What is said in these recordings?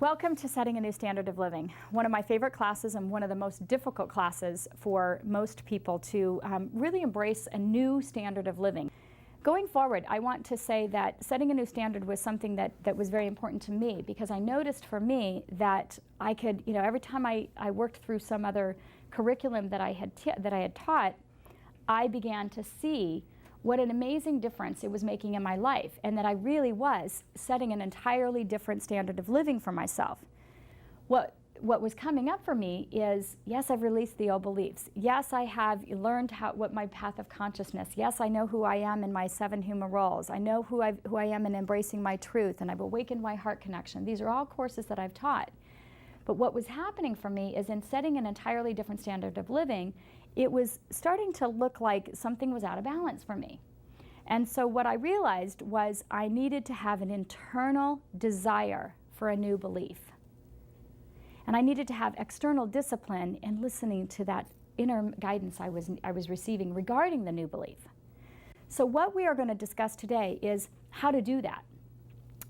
Welcome to Setting a New Standard of Living, one of my favorite classes and one of the most difficult classes for most people to really embrace a new standard of living. Going forward, I want to say that setting a new standard was something that was very important to me, because I noticed for me that I could, every time I worked through some other curriculum that I had taught, I began to see what an amazing difference it was making in my life, and that I really was setting an entirely different standard of living for myself. What was coming up for me is, yes, I've released the old beliefs. Yes, I have learned what my path of consciousness. Yes, I know who I am in my 7 human roles. I know who I am in embracing my truth, and I've awakened my heart connection. These are all courses that I've taught. But what was happening for me is, in setting an entirely different standard of living, it was starting to look like something was out of balance for me. And so what I realized was I needed to have an internal desire for a new belief. And I needed to have external discipline in listening to that inner guidance I was receiving regarding the new belief. So what we are going to discuss today is how to do that.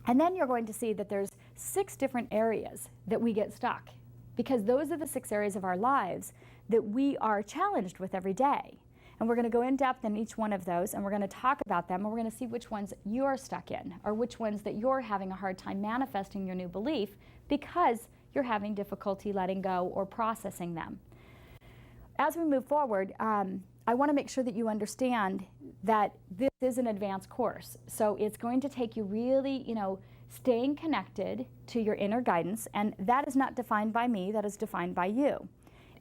And then you're going to see that there's 6 different areas that we get stuck, because those are the 6 areas of our lives that we are challenged with every day. And we're going to go in depth in each one of those, and we're going to talk about them, and we're going to see which ones you're stuck in, or which ones that you're having a hard time manifesting your new belief because you're having difficulty letting go or processing them. As we move forward, I want to make sure that you understand that this is an advanced course. So it's going to take you really, staying connected to your inner guidance, and that is not defined by me, that is defined by you.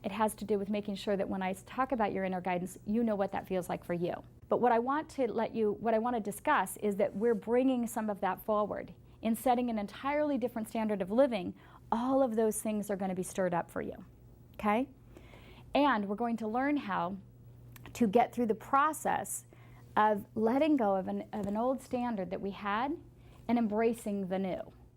It has to do with making sure that when I talk about your inner guidance, you know what that feels like for you. But what I want to discuss is that we're bringing some of that forward. In setting an entirely different standard of living, all of those things are going to be stirred up for you, okay? And we're going to learn how to get through the process of letting go of an old standard that we had and embracing the new.